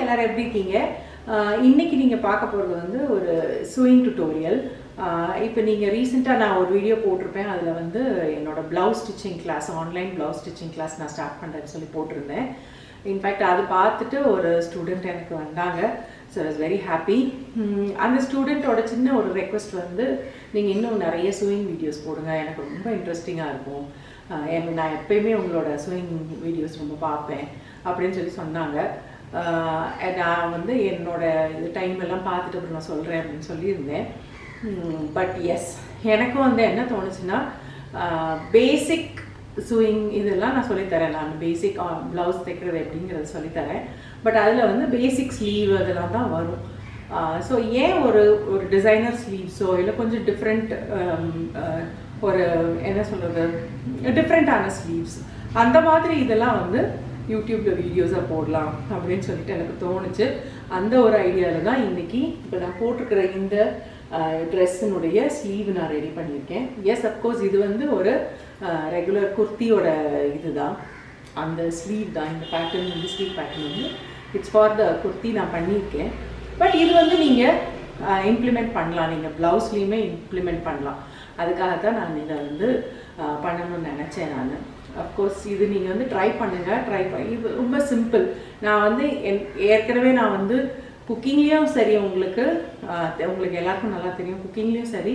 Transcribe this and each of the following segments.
எல்லாரும் எப்படி இருக்கீங்க? இன்னைக்கு நீங்கள் பார்க்க போகிறது வந்து ஒரு ஸ்விங் டுட்டோரியல். இப்போ நீங்கள் ரீசெண்டாக நான் ஒரு வீடியோ போட்டிருப்பேன். அதில் வந்து என்னோட blouse stitching class, online blouse stitching class நான் ஸ்டார்ட் பண்ணுறேன்னு சொல்லி போட்டிருந்தேன். இன்ஃபேக்ட் அது பார்த்துட்டு ஒரு ஸ்டூடெண்ட் எனக்கு வந்தாங்க. So I was very happy. அந்த ஸ்டூடெண்ட்டோட சின்ன ஒரு ரெக்வெஸ்ட் வந்து, நீங்கள் இன்னும் நிறைய ஸ்விங் வீடியோஸ் போடுங்க, எனக்கு ரொம்ப இன்ட்ரெஸ்டிங்காக இருக்கும், நான் எப்பயுமே உங்களோட ஸ்விங் வீடியோஸ் ரொம்ப பார்ப்பேன் அப்படின்னு சொல்லி சொன்னாங்க. நான் வந்து என்னோட இது டைம் எல்லாம் பார்த்துட்டு அப்புறம் நான் சொல்கிறேன் அப்படின்னு சொல்லியிருந்தேன். பட் எஸ், எனக்கும் வந்து என்ன தோணுச்சுன்னா, பேசிக் ஸ்விங் இதெல்லாம் நான் சொல்லித்தரேன். நான் பேசிக் ப்ளவுஸ் தைக்கிறது எப்படிங்கிறத சொல்லித்தரேன். பட் அதில் வந்து பேசிக் ஸ்லீவ் அதெல்லாம் தான் வரும். ஸோ ஏன் ஒரு டிசைனர் ஸ்லீவ்ஸோ இல்லை கொஞ்சம் டிஃப்ரெண்ட், ஒரு என்ன சொல்கிறது, டிஃப்ரெண்ட்டான ஸ்லீவ்ஸ் அந்த மாதிரி இதெல்லாம் வந்து யூடியூப்பில் வீடியோஸாக போடலாம் அப்படின்னு சொல்லிட்டு எனக்கு தோணுச்சு. அந்த ஒரு ஐடியாவில் தான் இன்றைக்கி இப்போ நான் போட்டிருக்கிற இந்த ட்ரெஸ்ஸினுடைய ஸ்லீவ் நான் ரெடி பண்ணியிருக்கேன். எஸ், அஃப்கோர்ஸ் இது வந்து ஒரு ரெகுலர் குர்த்தியோட இது தான், அந்த ஸ்லீவ் தான். இந்த பேட்டர்ன், இந்த ஸ்லீவ் பேட்டர்ன் வந்து இட்ஸ் ஃபார் த குர்த்தி நான் பண்ணியிருக்கேன். பட் இது வந்து நீங்கள் இம்ப்ளிமெண்ட் பண்ணலாம், நீங்கள் ப்ளவுஸ்லேயுமே இம்ப்ளிமெண்ட் பண்ணலாம். அதுக்காகத்தான் நான் இதை வந்து பண்ணணும்னு நினச்சேன். நான் அஃப்கோர்ஸ் இது நீங்கள் வந்து ட்ரை பண்ணுங்கள். இது ரொம்ப சிம்பிள். நான் வந்து ஏற்கனவே நான் வந்து குக்கிங்லேயும் சரி, உங்களுக்கு எல்லாருக்கும் நல்லா தெரியும், குக்கிங்லேயும் சரி,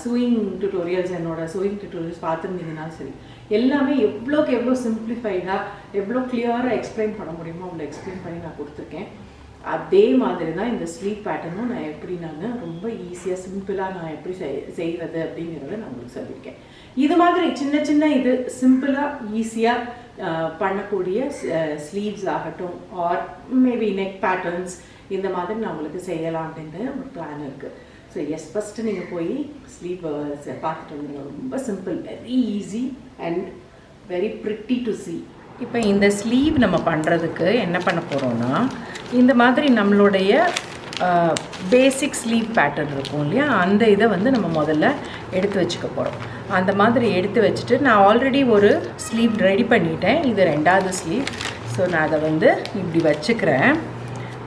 ஸ்விங் டுட்டோரியல்ஸ், என்னோட ஸ்விங் டுட்டோரியல்ஸ் பார்த்துருந்தீங்கன்னாலும் சரி, எல்லாமே எவ்வளோக்கு எவ்வளோ சிம்பிளிஃபைடாக, எவ்வளோ கிளியராக எக்ஸ்பிளைன் பண்ண முடியுமோ அவ்வளோ எக்ஸ்பிளைன் பண்ணி நான் கொடுத்துருக்கேன். அதே மாதிரி தான் இந்த ஸ்லீவ் பேட்டர்னும் நான் எப்படி ரொம்ப ஈஸியாக சிம்பிளாக நான் எப்படி செய்கிறது அப்படிங்கிறத நான் உங்களுக்கு சொல்லியிருக்கேன். இது மாதிரி சின்ன சின்ன இது சிம்பிளாக ஈஸியாக பண்ணக்கூடிய ஸ்லீவ்ஸ் ஆகட்டும், ஆர் மேபி நெக் பேட்டர்ன்ஸ், இந்த மாதிரி நான் உங்களுக்கு செய்யலாம் அப்படின்ற ஒரு பிளான் இருக்குது. ஸோ எஸ், ஃபஸ்ட்டு நீங்கள் போய் ஸ்லீவ் பார்த்துட்டு வந்துடுங்க. ரொம்ப simple, very easy and very pretty to see. இப்போ இந்த ஸ்லீவ் நம்ம பண்ணுறதுக்கு என்ன பண்ண போகிறோன்னா, இந்த மாதிரி நம்மளுடைய பேசிக் ஸ்லீவ் பேட்டர்ன் இருக்கும் இல்லையா, அந்த இதை வந்து நம்ம முதல்ல எடுத்து வச்சுக்க போகிறோம். அந்த மாதிரி எடுத்து வச்சுட்டு, நான் ஆல்ரெடி ஒரு ஸ்லீவ் ரெடி பண்ணிட்டேன். இது ரெண்டாவது ஸ்லீவ். ஸோ நான் அதை வந்து இப்படி வச்சுக்கிறேன்.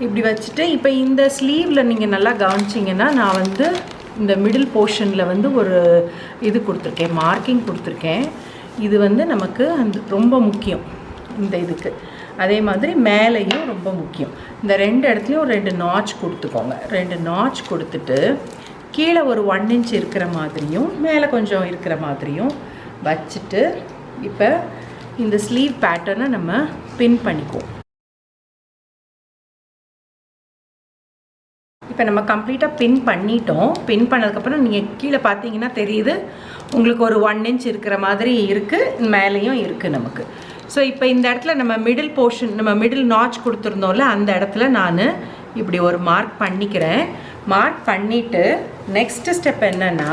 இப்படி வச்சுட்டு, இப்போ இந்த ஸ்லீவில் நீங்கள் நல்லா கவனிச்சிங்கன்னா, நான் வந்து இந்த மிடில் போர்ஷனில் வந்து ஒரு இது கொடுத்துருக்கேன், மார்க்கிங் கொடுத்துருக்கேன். இது வந்து நமக்கு ரொம்ப முக்கியம் இந்த இதுக்கு. அதே மாதிரி மேலேயும் ரொம்ப முக்கியம். இந்த ரெண்டு இடத்துலையும் ஒரு 2 நாட்ச் கொடுத்துக்கோங்க. 2 நாட்ச் கொடுத்துட்டு, கீழே ஒரு 1 inch இருக்கிற மாதிரியும் மேலே கொஞ்சம் இருக்கிற மாதிரியும் வச்சுட்டு, இப்போ இந்த ஸ்லீவ் பேட்டர்னை நம்ம பின் பண்ணிக்குவோம். இப்போ நம்ம கம்ப்ளீட்டாக பின் பண்ணிட்டோம். பின் பண்ணதுக்கப்புறம் நீங்கள் கீழே பார்த்தீங்கன்னா தெரியுது, உங்களுக்கு ஒரு 1 inch இருக்கிற மாதிரி இருக்குது, மேலேயும் இருக்குது நமக்கு. ஸோ இப்போ இந்த இடத்துல நம்ம மிடில் போர்ஷன், நம்ம மிடில் நாட்ச் கொடுத்துருந்தோம்ல, அந்த இடத்துல நான் இப்படி ஒரு மார்க் பண்ணிக்கிறேன். மார்க் பண்ணிவிட்டு நெக்ஸ்ட்டு ஸ்டெப் என்னென்னா,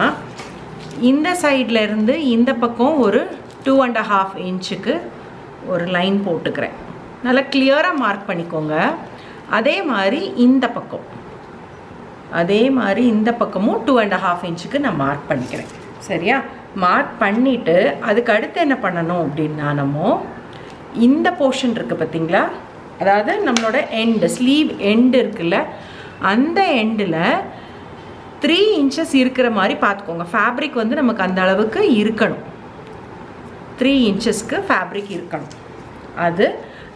இந்த சைட்லேருந்து இந்த பக்கம் ஒரு 2.5 inch ஒரு லைன் போட்டுக்கிறேன். நல்லா கிளியராக மார்க் பண்ணிக்கோங்க. அதே மாதிரி இந்த பக்கமும் 2.5 inch நான் மார்க் பண்ணிக்கிறேன். சரியா? மார்க் பண்ணிவிட்டு அதுக்கு அடுத்து என்ன பண்ணணும் அப்படின்னா, நம்ம இந்த போர்ஷன் இருக்குது பார்த்தீங்களா, அதாவது நம்மளோட எண்டு, ஸ்லீவ் எண்டு இருக்குல்ல, அந்த எண்டில் 3 inches இருக்கிற மாதிரி பார்த்துக்கோங்க. ஃபேப்ரிக் வந்து நமக்கு அந்த அளவுக்கு இருக்கணும், 3 inches ஃபேப்ரிக் இருக்கணும்.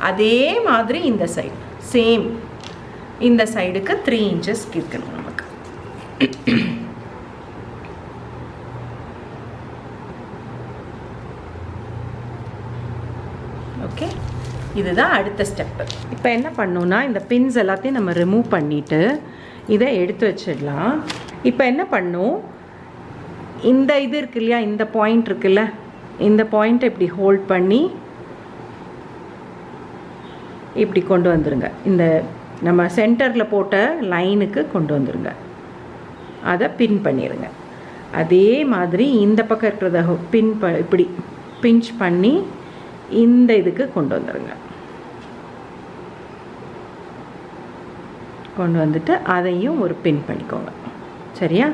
அதே மாதிரி இந்த சைடு சேம், இந்த சைடுக்கு 3 inches இருக்கணும் நமக்கு. ஓகே, இதுதான் அடுத்த ஸ்டெப்பு. இப்போ என்ன பண்ணணும்னா, இந்த பின்ஸ் எல்லாத்தையும் நம்ம ரிமூவ் பண்ணிவிட்டு இதை எடுத்து வச்சிடலாம். இப்போ என்ன பண்ணணும், இந்த இது இருக்கு இல்லையா, இந்த பாயிண்ட் இருக்குல்ல, இந்த பாயிண்ட்டை இப்படி ஹோல்ட் பண்ணி இப்படி கொண்டு வந்துடுங்க. இந்த நம்ம சென்டரில் போட்ட லைனுக்கு கொண்டு வந்துடுங்க. அதை பின் பண்ணிடுங்க. அதே மாதிரி இந்த பக்கம் இருக்கிறத இப்படி பிஞ்ச் பண்ணி இந்த இதுக்கு கொண்டு வந்துடுங்க. கொண்டு வந்துட்டு அதையும் ஒரு பின் பண்ணிக்கோங்க. சரியா?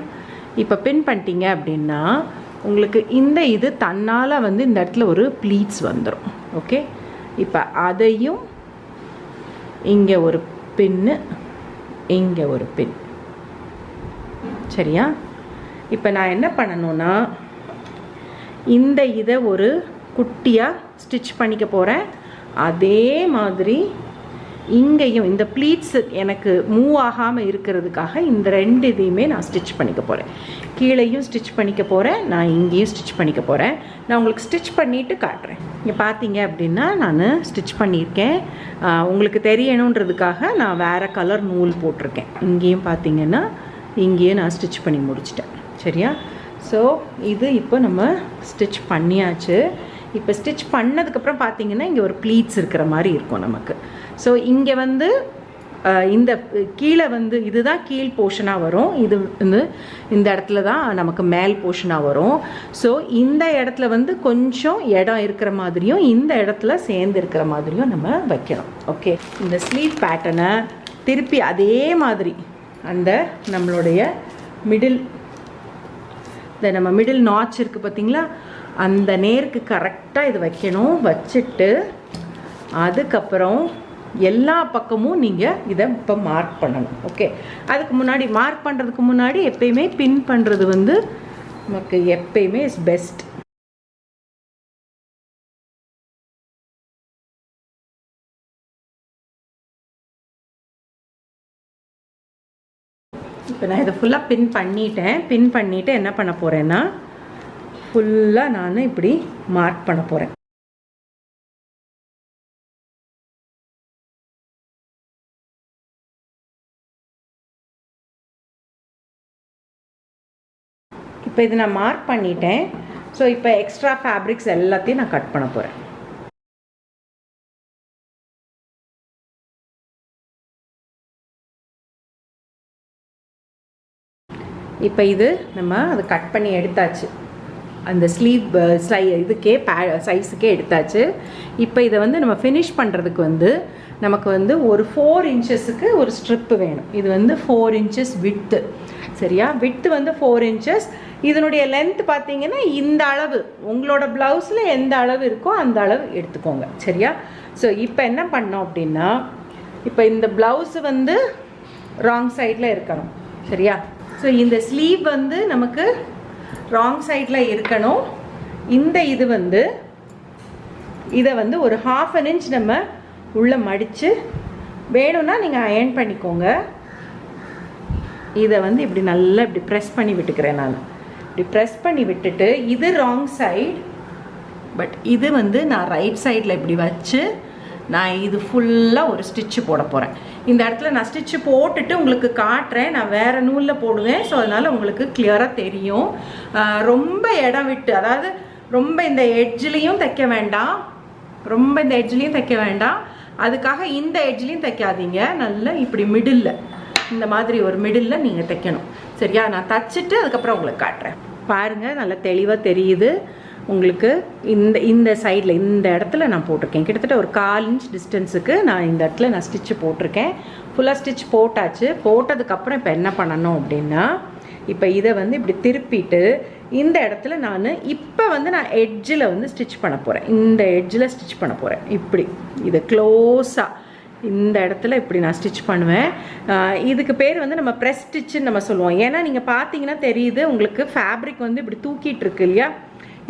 இப்போ பின் பண்ணிட்டீங்க அப்படின்னா உங்களுக்கு இந்த இது தன்னால் வந்து இந்த இடத்துல ஒரு ப்ளீட்ஸ் வந்துடும். ஓகே, இப்போ அதையும் இங்கே ஒரு பின்னு, இங்கே ஒரு பின். சரியா? இப்போ நான் என்ன பண்ணணும்னா இந்த இதை ஒரு குட்டியாக ஸ்டிச் பண்ணிக்க போகிறேன். அதே மாதிரி இங்கேயும் இந்த ப்ளீட்ஸ் எனக்கு மூவ் ஆகாமல் இருக்கிறதுக்காக இந்த 2 இதையுமே நான் ஸ்டிச் பண்ணிக்க போகிறேன். கீழேயும் ஸ்டிச் பண்ணிக்க போகிறேன், நான் இங்கேயும் ஸ்டிச் பண்ணிக்க போகிறேன். நான் உங்களுக்கு ஸ்டிச் பண்ணிவிட்டு காட்டுறேன். இங்கே பார்த்தீங்க அப்படின்னா நான் ஸ்டிச் பண்ணியிருக்கேன். உங்களுக்கு தெரியணுன்றதுக்காக நான் வேறு கலர் நூல் போட்டிருக்கேன். இங்கேயும் பார்த்தீங்கன்னா இங்கேயும் நான் ஸ்டிச் பண்ணி முடிச்சிட்டேன். சரியா? ஸோ இது இப்போ நம்ம ஸ்டிச் பண்ணியாச்சு. இப்போ ஸ்டிச் பண்ணதுக்கப்புறம் பார்த்தீங்கன்னா இங்கே ஒரு ப்ளீட்ஸ் இருக்கிற மாதிரி இருக்கும் நமக்கு. ஸோ இங்கே வந்து இந்த கீழே வந்து இதுதான் கீழ் போர்ஷனாக வரும். இது வந்து இந்த இடத்துல தான் நமக்கு மேல் போர்ஷனாக வரும். ஸோ இந்த இடத்துல வந்து கொஞ்சம் இடம் இருக்கிற மாதிரியும் இந்த இடத்துல சேர்ந்து இருக்கிற மாதிரியும் நம்ம வைக்கணும். ஓகே, இந்த ஸ்லீவ் பேட்டர்னை திருப்பி அதே மாதிரி அந்த நம்மளுடைய மிடில் நம்ம மிடில் நாட்ச் இருக்குது பார்த்தீங்களா, அந்த நேருக்கு கரெக்டாக இது வைக்கணும். வச்சுட்டு அதுக்கப்புறம் எல்லா பக்கமும் நீங்கள் இதை இப்போ மார்க் பண்ணணும். ஓகே, அதுக்கு முன்னாடி மார்க் பண்ணுறதுக்கு முன்னாடி எப்பயுமே பின் பண்ணுறது வந்து நமக்கு எப்பயுமே இஸ் பெஸ்ட். இப்போ நான் இதை ஃபுல்லாக பின் பண்ணிட்டேன். பின் பண்ணிவிட்டு என்ன பண்ண போகிறேன்னா ஃபுல்லாக நான் இப்படி மார்க் பண்ண போகிறேன். இப்போ இது நான் மார்க் பண்ணிட்டேன். ஸோ இப்போ எக்ஸ்ட்ரா ஃபேப்ரிக்ஸ் எல்லாத்தையும் நான் கட் பண்ண போகிறேன். இப்போ இது நம்ம அது கட் பண்ணி எடுத்தாச்சு. அந்த ஸ்லீவ் இதுக்கே சைஸுக்கே எடுத்தாச்சு. இப்போ இதை வந்து நம்ம ஃபினிஷ் பண்ணுறதுக்கு வந்து நமக்கு வந்து ஒரு 4 இன்ச்சஸுக்கு ஒரு ஸ்ட்ரிப்பு வேணும். இது வந்து 4 இன்ச்சஸ் விட்டு. சரியா? விட்டு வந்து 4 இன்ச்சஸ். இதனுடைய லென்த் பார்த்தீங்கன்னா இந்த அளவு உங்களோட ப்ளவுஸில் எந்த அளவு இருக்கோ அந்த அளவு எடுத்துக்கோங்க. சரியா? ஸோ இப்போ என்ன பண்ணோம் அப்படின்னா இப்போ இந்த ப்ளவுஸு வந்து ராங் சைடில் இருக்கணும். சரியா? ஸோ இந்த ஸ்லீவ் வந்து நமக்கு ராங் சைடில் இருக்கணும். இந்த இது வந்து இதை வந்து ஒரு 1/2 இன்ச் நம்ம உள்ளே மடித்து வேணும்னா நீங்கள் அயர்ன் பண்ணிக்கோங்க. இதை வந்து இப்படி நல்லா இப்படி ப்ரெஸ் பண்ணி விட்டுக்கிறேன். நான் இப்படி ப்ரெஸ் பண்ணி விட்டுட்டு இது ராங் சைடு, பட் இது வந்து நான் ரைட் சைடில் இப்படி வச்சு நான் இது ஃபுல்லாக ஒரு ஸ்டிச்சு போட போகிறேன். இந்த இடத்துல நான் ஸ்டிச்சு போட்டுட்டு உங்களுக்கு காட்டுறேன். நான் வேறு நூலில் போடுவேன். ஸோ அதனால் உங்களுக்கு கிளியராக தெரியும். ரொம்ப இடம் விட்டு, அதாவது ரொம்ப இந்த எட்ஜ்லேயும் தைக்க வேண்டாம், ரொம்ப இந்த எட்ஜ்லேயும் தைக்க வேண்டாம். அதுக்காக இந்த எட்ஜ்லேயும் தைக்காதீங்க. நல்லா இப்படி மிடில், இந்த மாதிரி ஒரு மிடில் நீங்கள் தைக்கணும். சரியா? நான் தச்சுட்டு அதுக்கப்புறம் உங்களுக்கு காட்டுறேன். பாருங்கள், நல்லா தெளிவாக தெரியுது உங்களுக்கு. இந்த சைடில் இந்த இடத்துல நான் போட்டிருக்கேன். கிட்டத்தட்ட ஒரு 1/4 இன்ச் டிஸ்டன்ஸுக்கு நான் இந்த இடத்துல நான் ஸ்டிச்சு போட்டிருக்கேன். ஃபுல்லாக ஸ்டிச் போட்டாச்சு. போட்டதுக்கப்புறம் இப்போ என்ன பண்ணணும் அப்படின்னா இப்போ இதை வந்து இப்படி திருப்பிட்டு இந்த இடத்துல நான் இப்போ வந்து நான் எட்ஜில் வந்து ஸ்டிச் பண்ண போகிறேன். இந்த எட்ஜில் ஸ்டிச் பண்ண போகிறேன். இப்படி இது க்ளோஸாக இந்த இடத்துல இப்படி நான் ஸ்டிச் பண்ணுவேன். இதுக்கு பேர் வந்து நம்ம ப்ரெஸ் ஸ்டிச்சுன்னு நம்ம சொல்லுவோம். ஏன்னா நீங்கள் பார்த்தீங்கன்னா தெரியுது உங்களுக்கு ஃபேப்ரிக் வந்து இப்படி தூக்கிட்டு இருக்கு இல்லையா?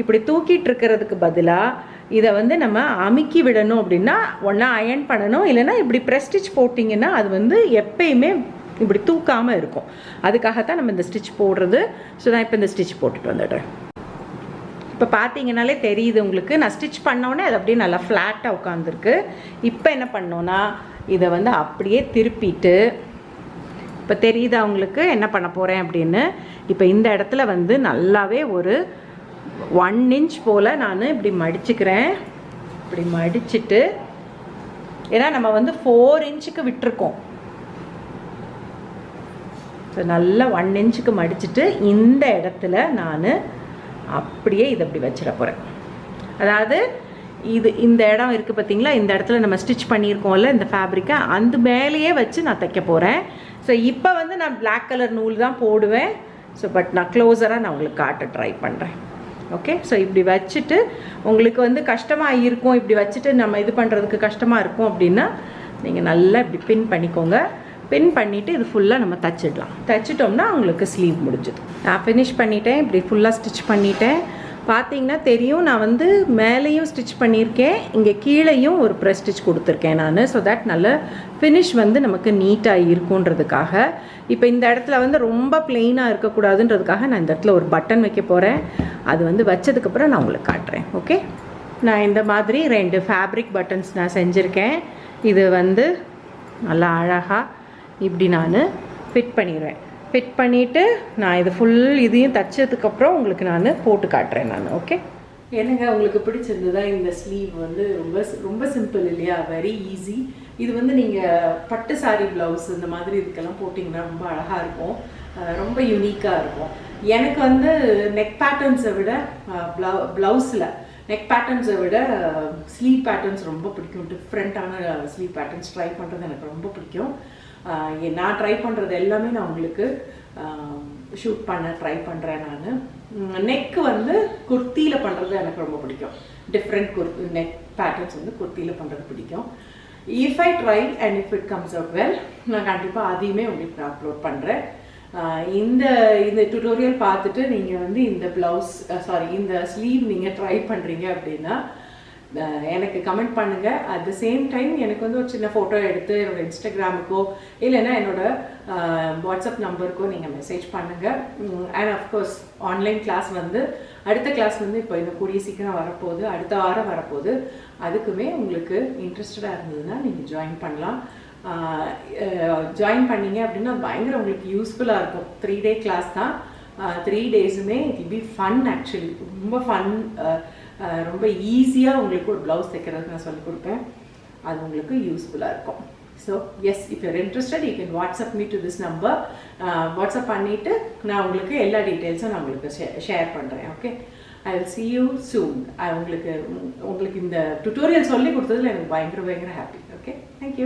இப்படி தூக்கிட்டு இருக்கிறதுக்கு பதிலாக இதை வந்து நம்ம அமுக்கி விடணும். அப்படின்னா ஒன்றா அயர்ன் பண்ணணும், இல்லைன்னா இப்படி ப்ரெஸ் ஸ்டிச் போட்டிங்கன்னா அது வந்து எப்பயுமே இப்படி தூக்காமல் இருக்கும். அதுக்காகத்தான் நம்ம இந்த ஸ்டிச் போடுறது. ஸோ நான் இப்போ இந்த ஸ்டிச் போட்டுட்டு வந்துடுறேன். இப்போ பார்த்தீங்கன்னாலே தெரியுது உங்களுக்கு, நான் ஸ்டிச் பண்ணோன்னே அது அப்படியே நல்லா ஃப்ளாட்டாக உட்காந்துருக்கு. இப்போ என்ன பண்ணோன்னா இதை வந்து அப்படியே திருப்பிட்டு இப்போ தெரியுதா உங்களுக்கு என்ன பண்ண போகிறேன் அப்படின்னு. இப்போ இந்த இடத்துல வந்து நல்லாவே ஒரு 1 இன்ச் போல் நான் இப்படி மடிச்சுக்கிறேன். இப்படி மடிச்சுட்டு, ஏன்னா நம்ம வந்து 4 இன்ச்சுக்கு விட்டுருக்கோம். ஸோ நல்லா 1 இன்ச்சுக்கு மடிச்சுட்டு இந்த இடத்துல நான் அப்படியே இதை அப்படி வச்சிட போகிறேன். அதாவது இந்த இடம் இருக்குது பார்த்தீங்களா, இந்த இடத்துல நம்ம ஸ்டிச் பண்ணியிருக்கோம்ல இந்த ஃபேப்ரிக்கை, அந்த மேலேயே வச்சு நான் தைக்க போகிறேன். ஸோ இப்போ வந்து நான் பிளாக் கலர் நூல் தான் போடுவேன். ஸோ பட் நான் க்ளோஸராக நான் உங்களுக்கு காட்ட ட்ரை பண்ணுறேன். ஓகே, ஸோ இப்படி வச்சுட்டு உங்களுக்கு வந்து கஷ்டமாக இருக்கும், இப்படி வச்சுட்டு நம்ம இது பண்ணுறதுக்கு கஷ்டமாக இருக்கும் அப்படின்னா நீங்கள் நல்லா இப்படி பின் பண்ணிக்கோங்க. பின் பண்ணிவிட்டு இது ஃபுல்லாக நம்ம தச்சிடலாம். தச்சிட்டோம்னா உங்களுக்கு ஸ்லீவ் முடிஞ்சுது. நான் ஃபினிஷ் பண்ணிட்டேன். இப்படி ஃபுல்லாக ஸ்டிச் பண்ணிட்டேன். பார்த்தீங்கன்னா தெரியும், நான் வந்து மேலேயும் ஸ்டிச் பண்ணியிருக்கேன், இங்கே கீழேயும் ஒரு ப்ரெஸ் ஸ்டிச் கொடுத்துருக்கேன் நான். ஸோ தட் நல்ல ஃபினிஷ் வந்து நமக்கு நீட்டாக இருக்குன்றதுக்காக. இப்போ இந்த இடத்துல வந்து ரொம்ப பிளெயினாக இருக்கக்கூடாதுன்றதுக்காக நான் இந்த இடத்துல ஒரு பட்டன் வைக்க போகிறேன். அது வந்து வச்சதுக்கப்புறம் நான் உங்களுக்கு காட்டுறேன். ஓகே, நான் இந்த மாதிரி 2 ஃபேப்ரிக் பட்டன்ஸ் நான் செஞ்சுருக்கேன். இது வந்து நல்லா அழகாக இப்படி நான் ஃபிட் பண்ணிடுவேன். ஃபிட் பண்ணிவிட்டு நான் இது ஃபுல் இதையும் தைச்சதுக்கப்புறம் உங்களுக்கு நான் போட்டு காட்டுறேன் நான். ஓகே, என்னங்க உங்களுக்கு பிடிச்சிருந்ததா? இந்த ஸ்லீவ் வந்து ரொம்ப ரொம்ப சிம்பிள் இல்லையா? Very easy. இது வந்து நீங்கள் பட்டு சாரி ப்ளவுஸ் இந்த மாதிரி இதுக்கெல்லாம் போட்டிங்கன்னா ரொம்ப அழகாக இருக்கும், ரொம்ப யூனிக்காக இருக்கும். எனக்கு வந்து நெக் பேட்டர்ன்ஸை விட ப்ளவுஸில் நெக் பேட்டர்ன்ஸை விட ஸ்லீவ் பேட்டர்ன்ஸ் ரொம்ப பிடிக்கும். டிஃப்ரெண்ட்டான ஸ்லீவ் பேட்டர்ன்ஸ் ட்ரை பண்ணுறது எனக்கு ரொம்ப பிடிக்கும். நான் ட்ரை பண்ணுறது எல்லாமே நான் உங்களுக்கு ஷூட் பண்ண ட்ரை பண்ணுறேன் நான். நெக்கு வந்து குர்த்தியில் பண்ணுறது எனக்கு ரொம்ப பிடிக்கும். டிஃப்ரெண்ட் நெக் பேட்டர்ன்ஸ் வந்து குர்த்தியில் பண்ணுறது பிடிக்கும். If I try and if it comes out well, நான் கண்டிப்பாக அதையுமே உங்களுக்கு நான் அப்லோட் பண்ணுறேன். இந்த டுட்டோரியல் பார்த்துட்டு நீங்கள் வந்து இந்த ஸ்லீவ் நீங்கள் ட்ரை பண்ணுறீங்க அப்படின்னா எனக்கு கமெண்ட் பண்ணுங்கள். அட் த சேம் டைம் எனக்கு வந்து ஒரு சின்ன ஃபோட்டோ எடுத்து என்னோடய இன்ஸ்டாகிராமுக்கோ இல்லைன்னா என்னோடய வாட்ஸ்அப் நம்பருக்கோ நீங்கள் மெசேஜ் பண்ணுங்கள். அண்ட் அஃப்கோர்ஸ் ஆன்லைன் கிளாஸ் வந்து அடுத்த கிளாஸ் வந்து இப்போ இந்த கூடிய சீக்கிரம் வரப்போகுது, அடுத்த வாரம் வரப்போகுது. அதுக்குமே உங்களுக்கு இன்ட்ரெஸ்டடாக இருந்ததுன்னா நீங்கள் ஜாயின் பண்ணலாம். ஜாயின் பண்ணிங்க அப்படின்னா பயங்கர உங்களுக்கு யூஸ்ஃபுல்லாக இருக்கும். 3 day கிளாஸ் தான். 3 daysமே it will be fun. Actually ரொம்ப ஃபன், ரொம்ப ஈஸியாக உங்களுக்கு ஒரு ப்ளவுஸ் தைக்கிறதுக்கு நான் சொல்லிக் கொடுப்பேன். அது உங்களுக்கு யூஸ்ஃபுல்லாக இருக்கும். So yes, if you're interested you can WhatsApp me to this number. WhatsApp பண்ணிவிட்டு நான் உங்களுக்கு எல்லா டீட்டெயில்ஸும் நான் உங்களுக்கு ஷேர் பண்ணுறேன். Okay, I will see you soon. உங்களுக்கு இந்த டுட்டோரியல் சொல்லி கொடுத்ததில் எனக்கு பயங்கர ஹாப்பி.